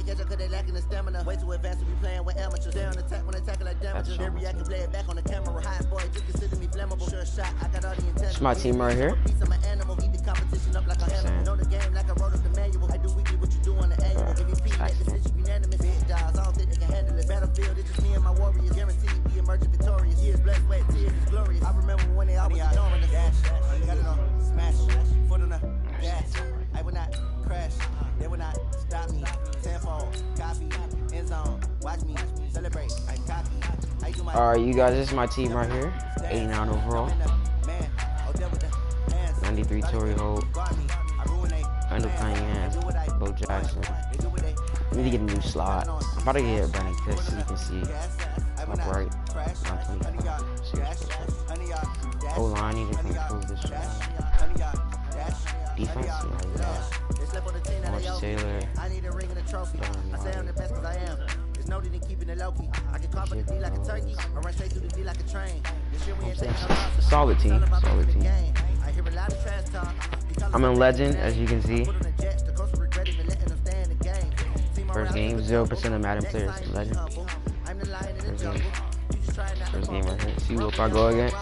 can't catch up because they lacking the stamina. Way too advanced to be playing with amateurs. They on attack when they tackle like damages. They react and play it back on the camera. Hot boy, just consider me flammable. Sure shot, I got all the intelligence. It's my team right here. Competition up like a animal. Know the game like I wrote up the manual. I do weekly what you do on the annual. MVP, let the decision unanimous. Big jobs, I don't think they can handle it. Battlefield, it's just me and my warriors. Guaranteed we emerge victorious. Years blessed, wet tears is glorious. I remember when they always ignoring the dash. Got it on, smash, foot on the gas. I will not crash, they will not stop me. Tenfold, copy, end zone, watch me celebrate. I copy. Alright, you guys, this is my team right here. 89 overall. 93 Torrey Holt. Randall Cunningham. Bo Jackson. I need to get a new slot. I'm about to get Brandon Cooks so you can see. I'm right. 925. O-line need to improve this one. Defense, yeah. Lawrence Taylor. Solid team. Solid team. I'm in Legend, as you can see. First game, 0% of Madden players in Legend. First game right here. See what I go against.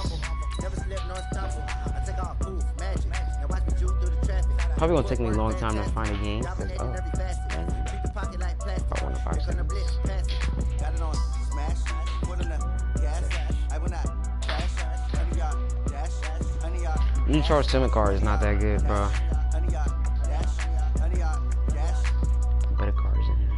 Probably gonna take me a long time to find a game. Cause, oh, about 1 to 5 seconds. New charge Summit card is not that good, bro. Better cards in here.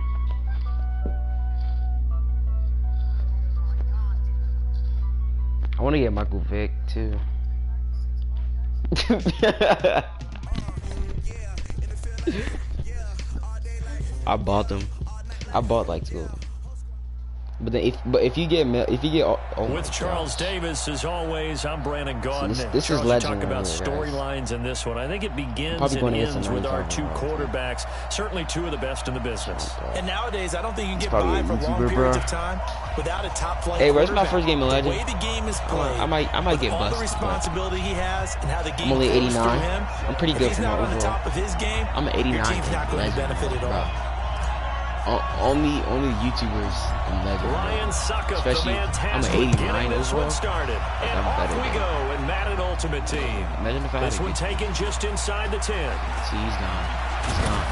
I want to get Michael Vick too. I bought them. I bought like 2 of them. But then if you get with Charles Davis as always, I'm Brandon Gaudin. So this is Legend. Talk about storylines in this one. I think it begins and ends with our 2 quarterbacks. Certainly 2 of the best in the business. And nowadays, I don't think you can get by for long periods of time without a top flight. Hey, where's my first game in Legend? The way the game is played, I might get busted. The responsibility he has and how the game I'm only 89. Him, I'm pretty good for my overall. Top of his game, I'm an 89. your team's not going to benefit at all. Only YouTubers in Legend. Ryan Suckup, especially I'm an 89 overall. Started. And I'm off better we go in Madden Ultimate Team. Imagine if I this one taken just inside the 10. See, he's gone. He's gone.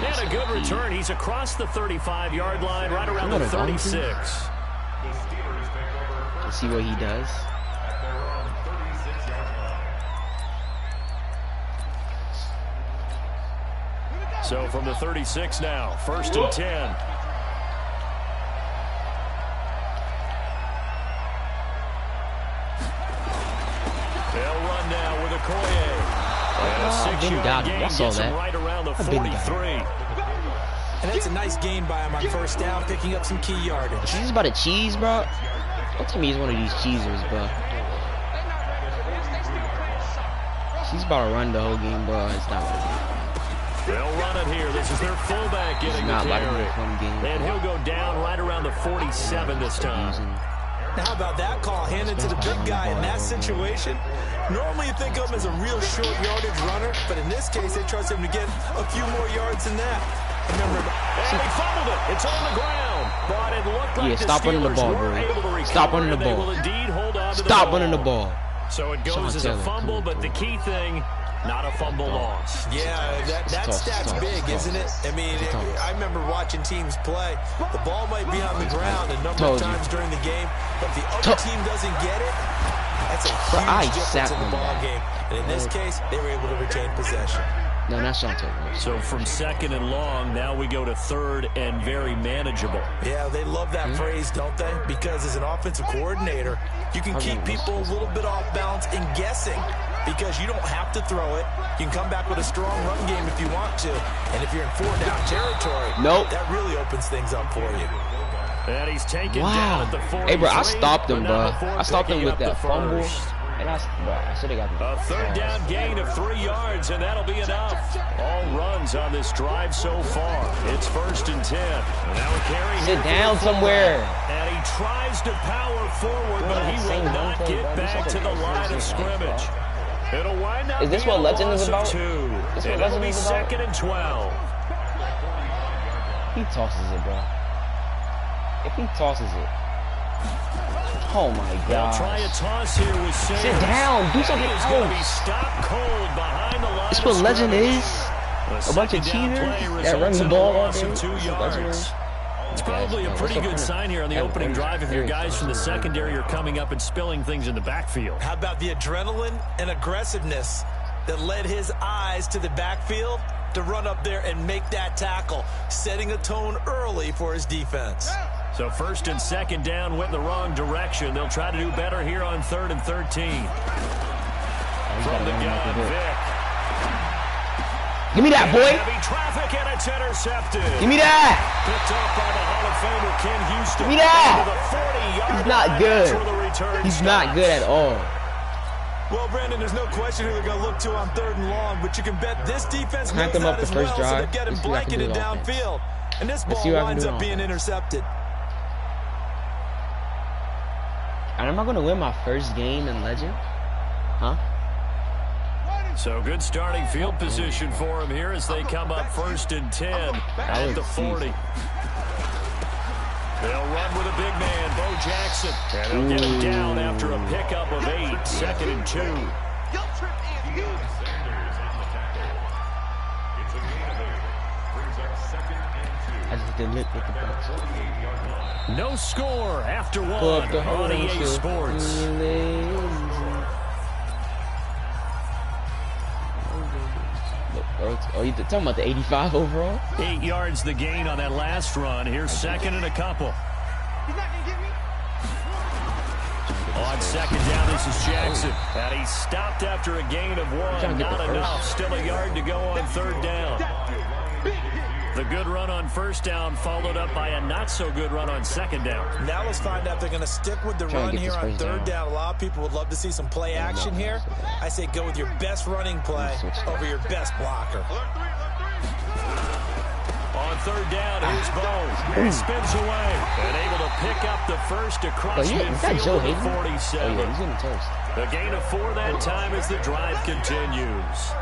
And a good return. He's across the 35-yard line, right around the 36. Let's see what he does. So from the 36 now, 1st and 10. They'll run now with Okoye. And a 6-yard gain gets him right around the 43. And that's a nice gain by him on 1st down, picking up some key yardage. He's about to cheese, bro. Don't tell me he's one of these cheesers, bro. He's about to run the whole game, bro. It's not what it is. They'll run it here. This is their fullback getting the carry. And he'll go down right around the 47 this time. Now, how about that call handed to the big guy in that situation? Normally you think of him as a real short yardage runner, but in this case they trust him to get a few more yards than that. Remember, and he fumbled it. It's on the ground. But it looked like stop running the ball, bro. Stop running the ball. Stop running the ball. So it goes as a fumble, but the key thing, not a fumble loss. Yeah, that stat's big, isn't it? I mean, I remember watching teams play. The ball might be on the ground a number of times during the game, but if the other team doesn't get it, that's a huge difference in the ball game. And in this case, they were able to retain possession. No, that's not taking. So from 2nd and long, now we go to 3rd and very manageable. Yeah, they love that phrase, don't they? Because as an offensive coordinator, you can keep people a little bit off balance and guessing because you don't have to throw it. You can come back with a strong run game if you want to. And if you're in 4-down territory, that really opens things up for you. And he's taken down at the 43. Hey, bro, I stopped him, bro. I stopped him with that fumble. And I should have got a 3rd down gain of 3 yards, and that'll be enough. All runs on this drive so far. It's 1st and 10. And now a carry. Sit down somewhere. And he tries to power forward, but he will not get back to the line of scrimmage. It'll wind up. Is this what Legend is about? It'll be 2nd and 12. he tosses it, bro. If he tosses it. Oh my god. Try a toss here with Sayers. Sit down. Do something else. Stop cold behind the line. That's what legend is. A bunch of cheaters that run the ball all day. 2 yards. It's probably a pretty good sign here on the opening drive if your guys from the secondary are coming up and spilling things in the backfield. How about the adrenaline and aggressiveness that led his eyes to the backfield to run up there and make that tackle, setting a tone early for his defense. So 1st and 2nd down went the wrong direction. They'll try to do better here on 3rd and 13. From the gun, Vic. Give me that, boy. Heavy traffic, and it's intercepted. Give me that. Picked off by the Hall of Famer Ken Houston. Give me that. He's not good. He's not good at all. Well, Brandon, there's no question who they're going to look to on 3rd and long, but you can bet this defense knows them up that the as first well, drive. so they're getting blanketed downfield. And this ball winds up being intercepted. And am I going to win my first game in Legend? Huh? So good starting field position for him here as they come up 1st and 10 at the 40. They'll run with a big man, Bo Jackson. And they'll get him down after a pickup of 8, 2nd and 2. No score after 1 on EA Sports. Oh, you talking about the 85 overall? 8 yards the gain on that last run. Here's 2nd and a couple. On 2nd down, this is Jackson. And he stopped after a gain of 1. Not enough. Still a yard to go on 3rd down. The good run on 1st down followed up by a not-so-good run on 2nd down. Now let's find out if they're going to stick with the run here on 3rd down. A lot of people would love to see some play action here. I say go with your best running play over your best blocker. On 3rd down, here's Bo. He spins away and able to pick up the first across midfield at the 47. The gain of 4 that time as the drive continues.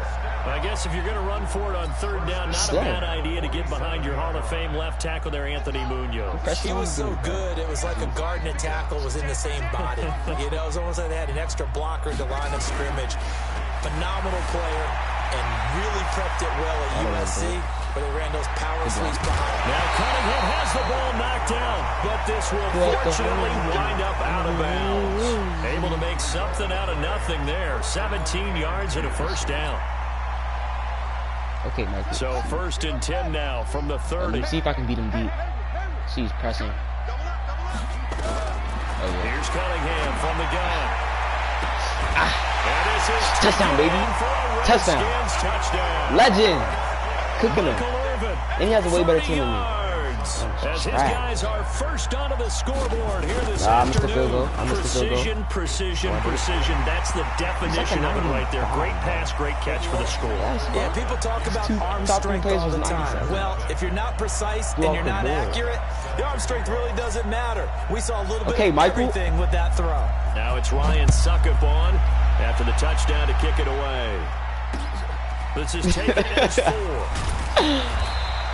I guess if you're going to run for it on 3rd down, not a bad idea to get behind your Hall of Fame left tackle there, Anthony Munoz. He was so good, it was like a guard and a tackle was in the same body. You know, it was almost like they had an extra blocker in the line of scrimmage. Phenomenal player and really prepped it well at USC, but they ran those power sweeps behind. Now Cunningham has the ball knocked down, but this will fortunately wind up out of bounds. Able to make something out of nothing there. 17 yards and a 1st down. Okay, Michael. So 1st and 10 now from the 30. Let me see if I can beat him deep. See, he's pressing. Here's Cunningham from the gun. Touchdown, baby. Touchdown. Legend. Cooking him. And he has a way better team than me. As his guys are first onto the scoreboard here this afternoon. Precision. That's the definition of it right there. Great pass, great catch for the score. Yeah, people talk about arm strength all the time. Well, if you're not precise and you're not accurate, the arm strength really doesn't matter. We saw a little bit of everything with that throw. Now it's Ryan Suckup on after the touchdown to kick it away. This is taken as 4.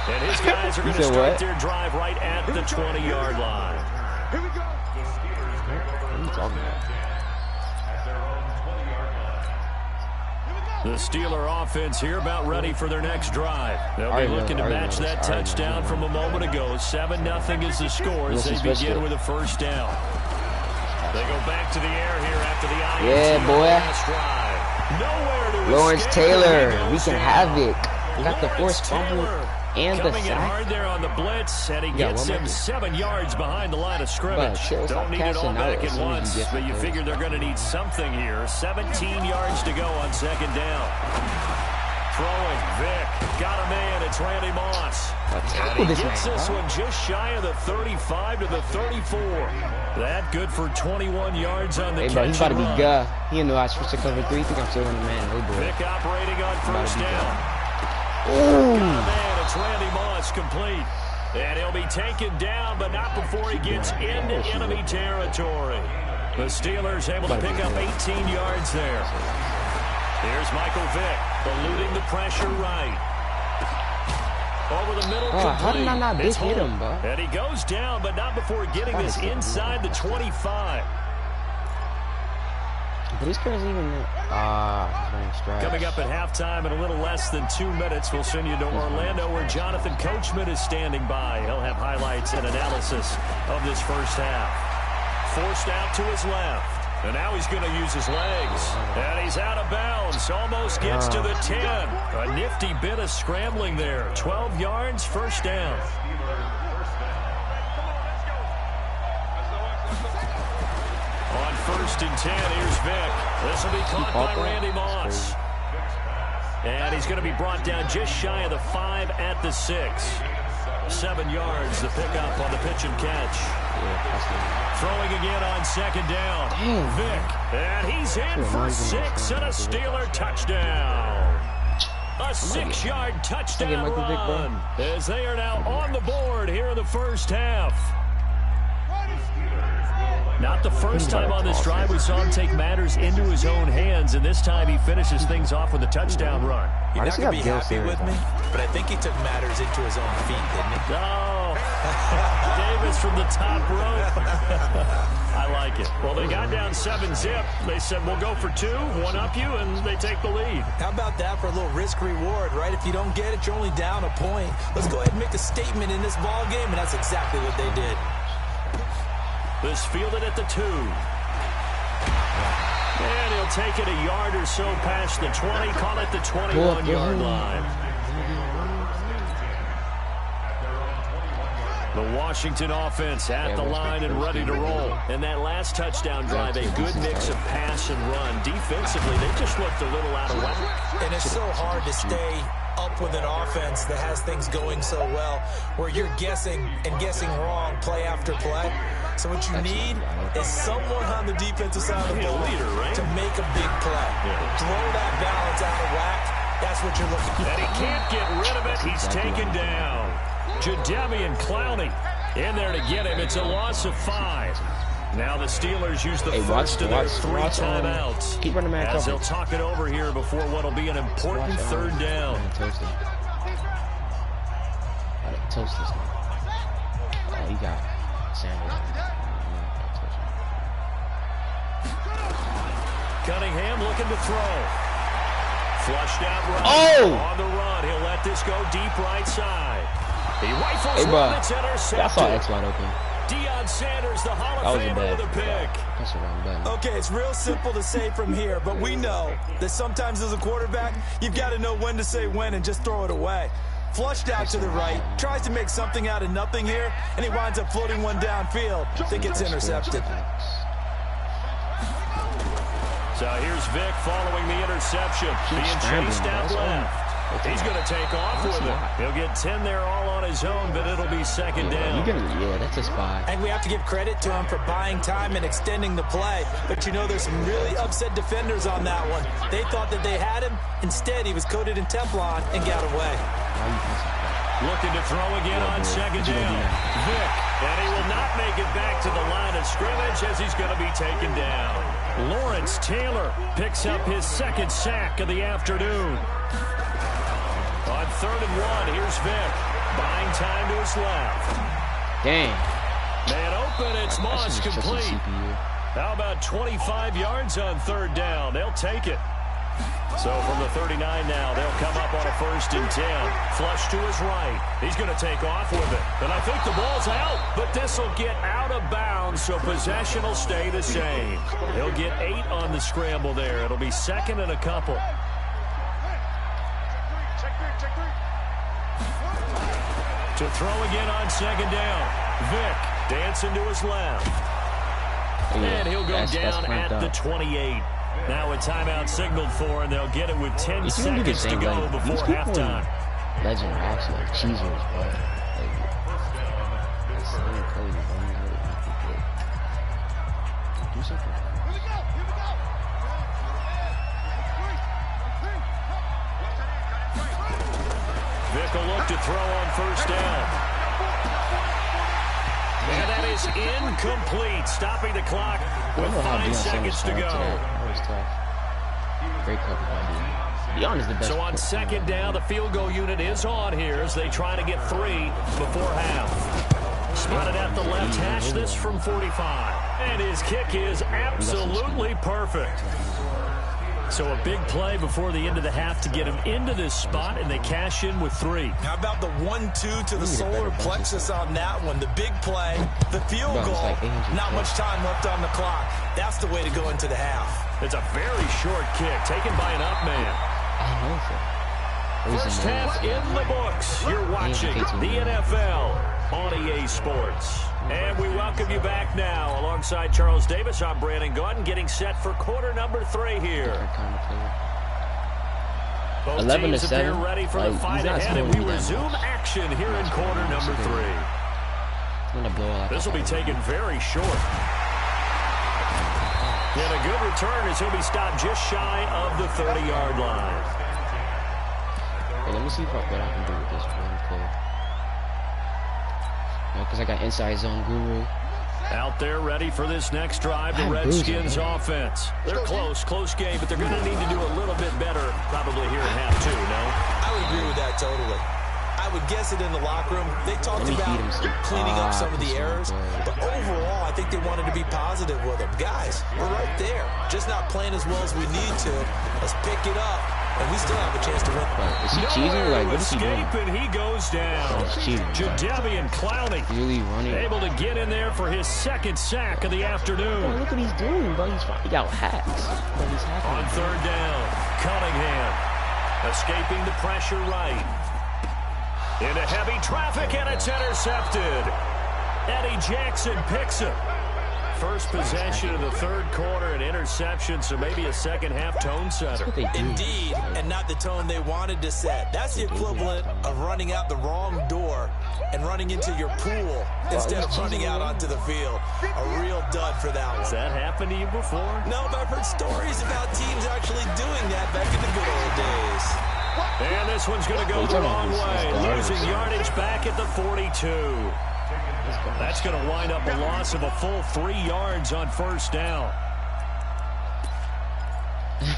And his guys are going to start their drive right at the 20-yard line. Here we go. What are you talking about? The Steeler offense here about ready for their next drive. They'll be looking to match that touchdown from a moment ago. 7-0 is the score as they begin with a 1st down. They go back to the air here after the last drive. Nowhere to Lawrence Taylor, we can have it. We got the forced fumble. And coming the in hard there on the blitz, and he gets him 7 yards behind the line of scrimmage. Don't need it all back at once, but you figure they're going to need something here. 17 yards to go on 2nd down. Throwing, Vic, got a man, it's Randy Moss. And he gets this one just shy of the 35 to the 34. That good for 21 yards on the catch. Bro, he's about to be good. He didn't know I switched to cover 3. I think I'm still in the man. Vic operating on 1st down. Ooh. Man, it's Randy Moss complete. And he'll be taken down, but not before he gets into enemy territory. The Steelers able to pick up 18 yards there. Here's Michael Vick, eluding the pressure right. Over the middle, how did I not hit him, bro? And he goes down, but not before getting this inside the 25. But he's crazy even Coming up at halftime in a little less than 2 minutes, we'll send you to Orlando where Jonathan Coachman is standing by. He'll have highlights and analysis of this first half. Forced out to his left. And now he's going to use his legs. And he's out of bounds. Almost gets to the 10. A nifty bit of scrambling there. 12 yards, first down. On 1st and 10, here's Vic. This will be caught by Randy Moss. And he's going to be brought down just shy of the 5 at the 6. 7 yards, the pickup on the pitch and catch. Throwing again on 2nd down. Vic, and he's in for 6 and a Steeler touchdown. A 6-yard touchdown run as they are now on the board here in the first half. Not the first time on this drive we saw him take matters into his own hands, and this time he finishes things off with a touchdown run. You're not going to be happy with me, but I think he took matters into his own feet, didn't he? Oh, Davis from the top rope. I like it. Well, they got down 7-zip. They said, we'll go for 2, one up you, and they take the lead. How about that for a little risk-reward, right? If you don't get it, you're only down a point. Let's go ahead and make a statement in this ball game, and that's exactly what they did. This fielded at the 2. And he'll take it a yard or so past the 20, call it the 21-yard line. The Washington offense at the line and ready to roll. And that last touchdown drive, a good mix of pass and run. Defensively, they just looked a little out of whack. And it's so hard to stay up with an offense that has things going so well, where you're guessing and guessing wrong play after play. So what you need is someone on the defensive side of the ball to make a big play. Throw that balance out of whack. That's what you're looking for. And he can't get rid of it. He's taken down. Jadeveon Clowney in there to get him. It's a loss of 5. Now the Steelers use the first of their 3 timeouts. Keep running back as they'll talk it over here before what will be an important 3rd down. Toast this one. Oh, you got Sanders. Cunningham looking to throw. Flushed out right. On the run. He'll let this go deep right side. He rifles one. It's intercepted. I saw X wide open. Deion Sanders, the Hall of Famer, with a pick. That's the wrong button. Okay, it's real simple to say from here, but we know that sometimes as a quarterback, you've got to know when to say when and just throw it away. Flushed out to the right, tries to make something out of nothing here, and he winds up floating one downfield that gets intercepted. So here's Vic following the interception. Being chased out left. He's going to take off with it. He'll get 10 there all on his own, but it'll be 2nd down. Yeah, that's a spy. And we have to give credit to him for buying time and extending the play. But you know, there's some really upset defenders on that one. They thought that they had him. Instead, he was coated in Teflon and got away. Looking to throw again on 2nd down. Vic, and he will not make it back to the line of scrimmage as he's going to be taken down. Lawrence Taylor picks up his 2nd sack of the afternoon. On 3rd and 1, here's Vic. Buying time to his left. Dang. Man open, it's Moss complete. How about 25 yards on 3rd down? They'll take it. So from the 39 now, they'll come up on a 1st and 10. Flush to his right. He's going to take off with it. And I think the ball's out, but this will get out of bounds, so possession will stay the same. He'll get 8 on the scramble there. It'll be 2nd and a couple. To throw again on 2nd down. Vic dancing to his left. And he'll go down at the 28. Now a timeout signaled for, and they'll get it with 10 seconds to go before halftime. Legend actually like cheesers, bro. Do something. Vic will look to throw on 1st down. And that is incomplete, stopping the clock with 5 seconds to go. That was tough. Great cover by D. be honest, the best. So on second down, the field goal unit is on here as they try to get 3 before half. Spotted at the left hash, this from 45. And his kick is absolutely perfect. So a big play before the end of the half to get him into this spot, and they cash in with 3. How about the 1-2 to the solar plexus on that one? The big play, the field goal, not much time left on the clock. That's the way to go into the half. It's a very short kick taken by an up man. First half in the books. You're watching the NFL on EA Sports. And we welcome you back now. Alongside Charles Davis, I'm Brandon Gordon, getting set for quarter number 3 here. Both teams appear ready for the fight ahead, and we resume action here in quarter number 3. This will be taken very short. And a good return as he'll be stopped just shy of the 30-yard line. Well, let me see what I can do with this one play. Because I got inside zone guru. Out there ready for this next drive, the Redskins offense. They're close game, but they're going to need to do a little bit better probably here in half 2, no? I would agree with that totally. I would guess it in the locker room. They talked about cleaning up some of the errors, but overall, I think they wanted to be positive with them. Guys, we're right there. Just not playing as well as we need to. Let's pick it up, and we still have a chance to win. Is he cheating? Like, what is he doing? And he goes down. Jadeveon Clowney really running. Able to get in there for his second sack of the afternoon. Oh, look what he's doing, bro. He got hacks. On third down, Cunningham escaping the pressure right. Into heavy traffic, and it's intercepted. Eddie Jackson picks it. First possession of the third quarter, an interception, so maybe a second-half tone setter. Indeed, and not the tone they wanted to set. That's the equivalent of running out the wrong door and running into your pool instead of running out onto the field. A real dud for that one. Has that happened to you before? No, but I've heard stories about teams actually doing that back in the good old days. And this one's going to go the wrong way, losing yardage back at the 42. That's going to wind up a loss of a full 3 yards on first down.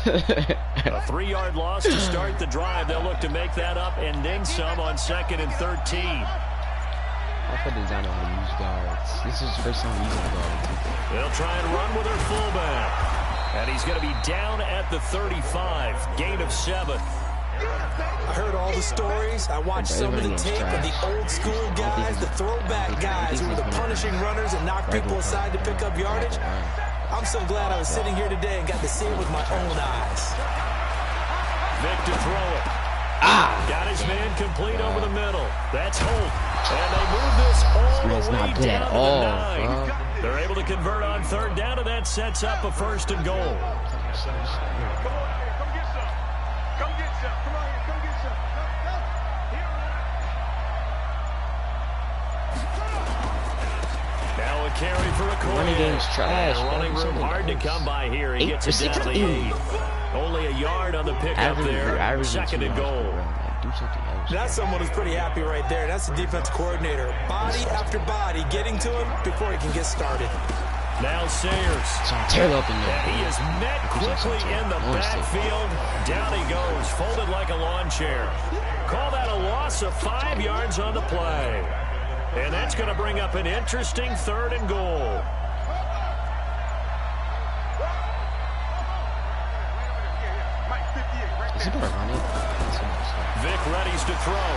A 3-yard loss to start the drive. They'll look to make that up and then some on 2nd and 13. I put this down on use guards. This is the first time using guards. They'll try and run with their fullback. And he's going to be down at the 35. Gain of 7. I heard all the stories. I watched some of the tape of the old school guys, the throwback guys who were the punishing runners and knocked people aside to pick up yardage. I'm so glad I was sitting here today and got to see it with my own eyes. Vic to throw it. Got his man complete over the middle. That's Holt. And they move this all the way down to the 9. They're able to convert on third down, and that sets up a 1st and goal. Now a carry for a corner. Running game's trash. Running room hard to come by here. He gets it down to the 8. Only a yard on the pickup there. 2nd and goal. That's someone who's pretty happy right there. That's the defense coordinator. Body after body getting to him before he can get started. Now Sayers. And he is met quickly in the backfield. Down he goes, folded like a lawn chair. Call that a loss of 5 yards on the play. And that's going to bring up an interesting 3rd and goal. Vic readies to throw.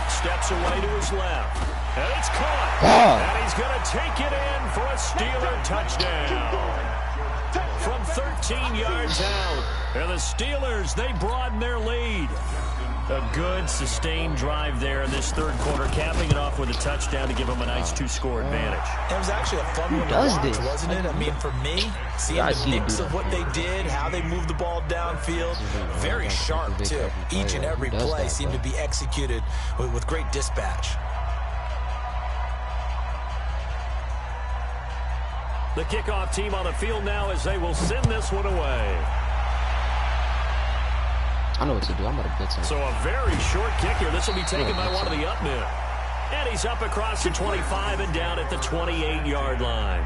Steps away to his left. And it's caught. And he's going to take it in for a Steeler touchdown. From 13 yards out. And the Steelers, they broaden their lead. A good, sustained drive there in this third quarter, capping it off with a touchdown to give them a nice 2-score advantage. It was actually a fun one to watch, wasn't it? I mean, for me, seeing the mix of what they did, how they moved the ball downfield, very sharp, too. Each and every play seemed to be executed with great dispatch. The kickoff team on the field now as they will send this one away. I know what to do. I'm about to blitz him. So a very short kick here. This will be taken by one of the up men. And he's up across the 25 and down at the 28-yard line.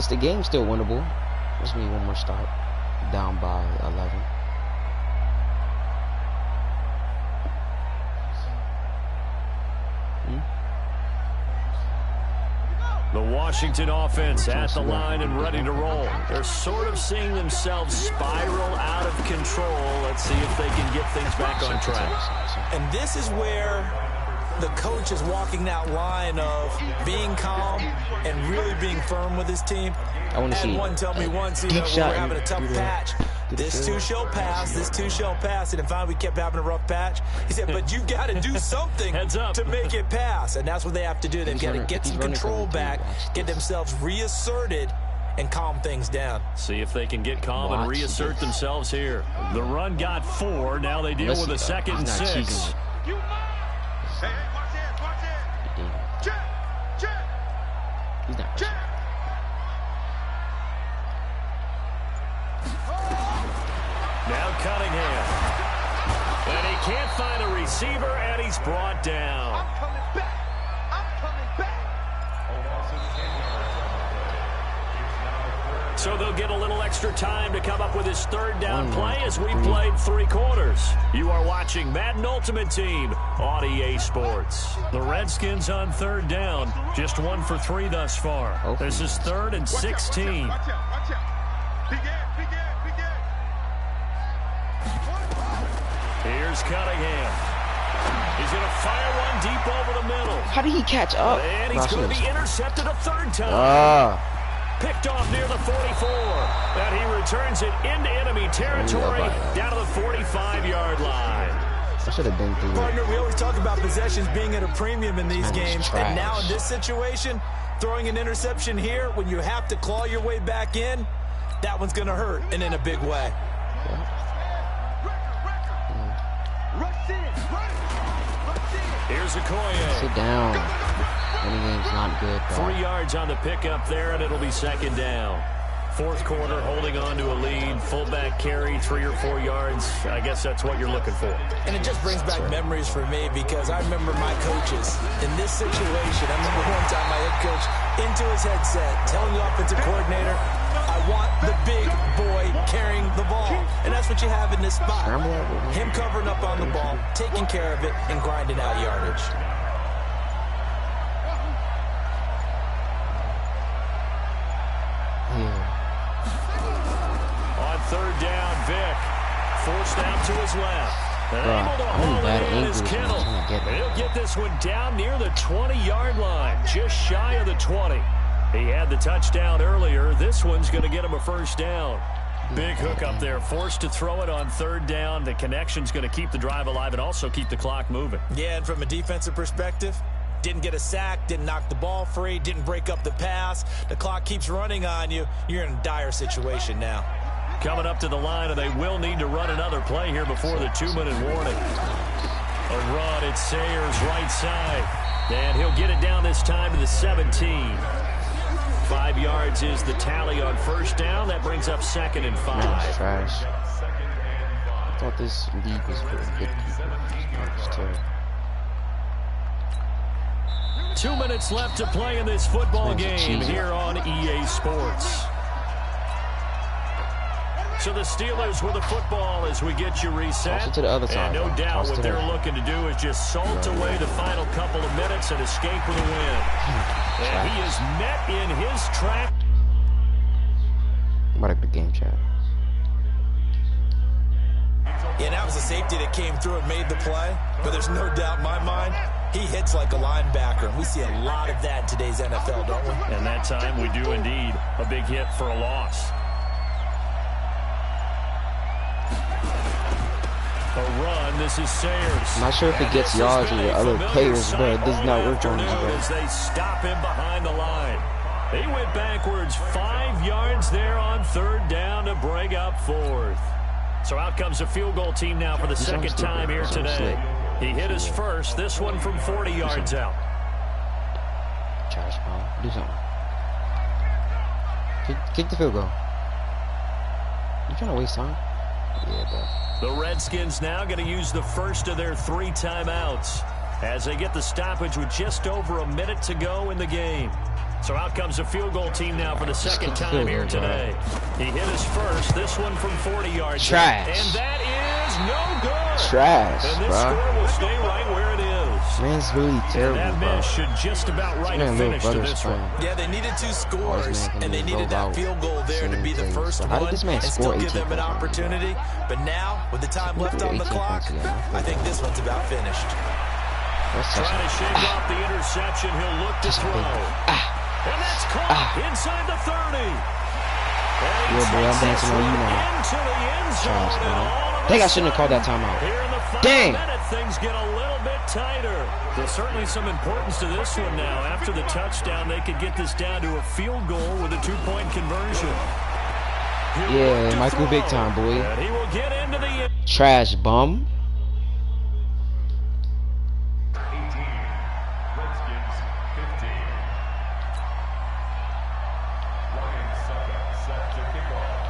The game's still winnable. Just need one more stop. Down by 11. The Washington offense at the line and ready to roll. They're sort of seeing themselves spiral out of control. Let's see if they can get things back on track. And this is where the coach is walking that line of being calm and really being firm with his team. I want to see one tell me once, you know, we're having a tough patch. This too shall pass. This too shall pass. And finally, we kept having a rough patch. He said, but you got to do something to make it pass. And that's what they have to do. They've got to get some control back, get themselves reasserted, and calm things down. See if they can get calm and reassert themselves here. The run got 4. Now they deal with a 2nd and 6. Hey, watch it. Check. He's not pushing. Now Cunningham. And he can't find a receiver, and he's brought down. I'm coming back. So they'll get a little extra time to come up with his 3rd down play as we played 3 quarters. You are watching Madden Ultimate Team on EA Sports. The Redskins on 3rd down. Just 1 for 3 thus far. This is 3rd and 16. Watch out. Big Ed. Here's Cunningham. He's going to fire one deep over the middle. How did he catch up? And he's going to be intercepted a 3rd time. Picked off near the 44. And he returns it into enemy territory down to the 45-yard line. I should have been through it. Partner, we always talk about possessions being at a premium in these games. And now in this situation, throwing an interception here when you have to claw your way back in, that one's going to hurt, and in a big way. Here's Okoye. Sit down. Running game's not good, bro. 3 yards on the pickup there, and it'll be 2nd down. 4th quarter, holding on to a lead. Fullback carry, 3 or 4 yards. I guess that's what you're looking for. And it just brings back memories for me because I remember my coaches in this situation. I remember one time my head coach into his headset telling the offensive coordinator, I want the big boy carrying the ball. And that's what you have in this spot. Him covering up on the ball, taking care of it, and grinding out yardage. On 3rd down, Vic. Forced out to his left. And able to haul it in his Kittle. He'll get this one down near the 20-yard line, just shy of the 20. He had the touchdown earlier. This one's going to get him a 1st down. Big hook up there, forced to throw it on 3rd down. The connection's going to keep the drive alive and also keep the clock moving. Yeah, and from a defensive perspective, didn't get a sack, didn't knock the ball free, didn't break up the pass. The clock keeps running on you. You're in a dire situation now. Coming up to the line, and they will need to run another play here before the 2-minute warning. A run at Sayers' right side. And he'll get it down this time to the 17. 5 yards is the tally on 1st down. That brings up 2nd and 5. That's trash. I thought this league was for good people. 2 minutes left to play in this football game here on EA Sports. So the Steelers with the football as we get you reset. To the other side, and no doubt what they're looking to do is just salt away the final couple of minutes and escape with a win. And he is met in his track. What a good game, chat. Yeah, that was a safety that came through and made the play. But there's no doubt in my mind, he hits like a linebacker. And we see a lot of that in today's NFL, don't we? And that time we do indeed. A big hit for a loss. A run. This is Sayers. I'm not sure if it gets yards with other players, but it does not work on me. As they stop him behind the line. He went backwards 5 yards there on 3rd down to bring up 4th. So out comes a field goal team now for the 2nd time here today. He hit his first. This one from 40 yards out. Trash ball. Do something. Kick the field goal. You trying to waste time? Yeah, bro. The Redskins now going to use the first of their 3 timeouts as they get the stoppage with just over a minute to go in the game. So out comes a field goal team now for the second time here today. He hit his first, this one from 40 yards. Trash. And that is no good. Trash, and this bro. score will stay right where it is. Man's really terrible, and that bro. miss should just about right a finish to this one. Yeah, they needed 2 scores, and they needed that field goal there to be the first one and still give them an opportunity. But now, with the time left on the clock, I think this one's about finished. Trying to shake off the interception, he'll look to throw. And that's caught inside the 30. Yeah, boy, I'm dancing on you now. Into the end zone. I think I shouldn't have called that timeout. Dang. Things get a little bit tighter. There's certainly some importance to this one now. After the touchdown, they could get this down to a field goal with a 2-point conversion. Yeah, Michael big time, boy. And he will get into the trash bum. 18. Redskins 15. Ryan Sucker set to kick off.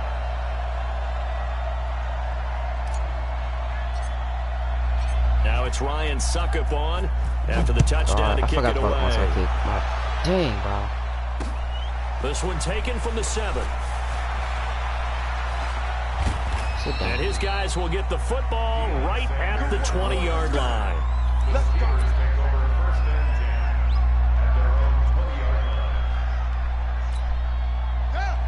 Now it's Ryan Suckup on after the touchdown to kick it away. Dang, bro. This one taken from the 7. And his guys will get the football right at the 20-yard line. Let's go.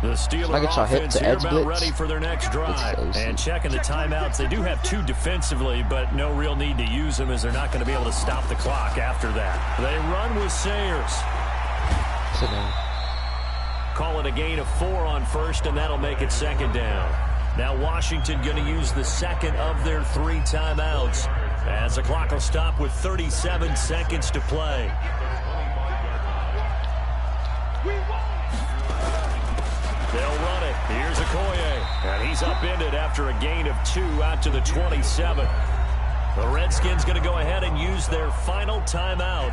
The Steelers offense here about ready for their next drive. And checking the timeouts, they do have 2 defensively, but no real need to use them as they're not going to be able to stop the clock after that. They run with Sayers. Call it a gain of 4 on first, and that'll make it second down. Now Washington going to use the second of their 3 timeouts as the clock will stop with 37 seconds to play. They'll run it. Here's Okoye. And he's upended after a gain of 2 out to the 27. The Redskins going to go ahead and use their final timeout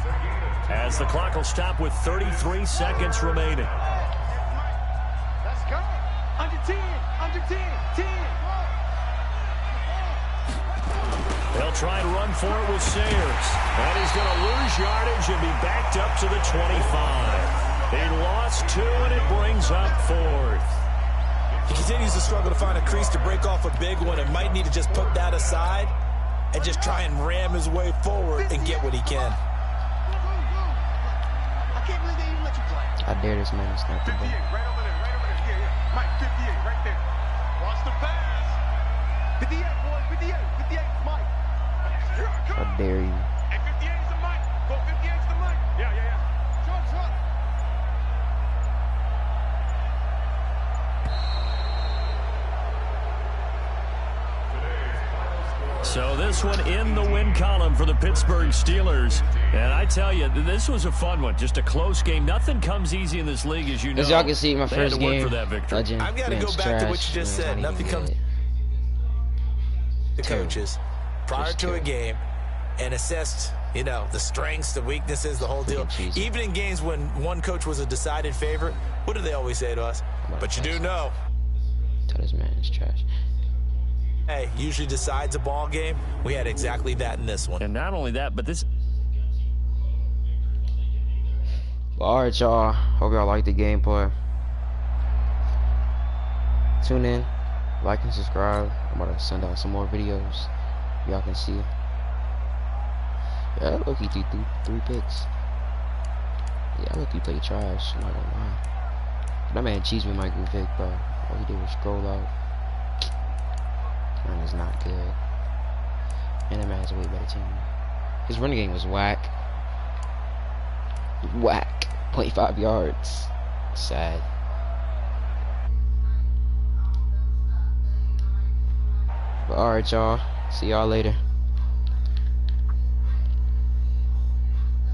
as the clock will stop with 33 seconds remaining. Let's go. Under 10. Under 10. 10. They'll try and run for it with Sayers. And he's going to lose yardage and be backed up to the 25. He lost 2, and it brings up 4th. He continues to struggle to find a crease to break off a big one and might need to just put that aside and just try and ram his way forward and get what he can. I can't believe they even let you play. I dare this man to snap the 58, ball. right over there, right over there. Yeah, yeah. Mike, 58, right there. Watch the pass. 58, boy, 58, 58, Mike. Here I come. I dare you. And 58 is the Mike. Go 58 is the Mike. Yeah, yeah, yeah. Truck. So this one in the win column for the Pittsburgh Steelers. And I tell you, this was a fun one. Just a close game. Nothing comes easy in this league, as you know. As y'all can see, my first game. For that victory. Legend. I've got to go back to what you just said. Nothing comes to coaches prior to a game and assessed, you know, the strengths, the weaknesses, the whole deal. Even in games when one coach was a decided favorite, what do they always say to us? But you do know. Tell this man it's trash. Hey, usually decides a ball game. We had exactly that in this one. And not only that, but this. Alright, y'all. Hope y'all like the gameplay. Tune in, like and subscribe. I'm about to send out some more videos. Y'all can see. Yeah, look, he threw 3 picks. Yeah, look, he played trash. I'm not gonna lie. That man cheesed me, Michael Vick, bro. All he did was scroll out. Man is not good. And that man has a way better team. His running game was whack. Whack. 0.5 yards. Sad. But alright, y'all. See y'all later.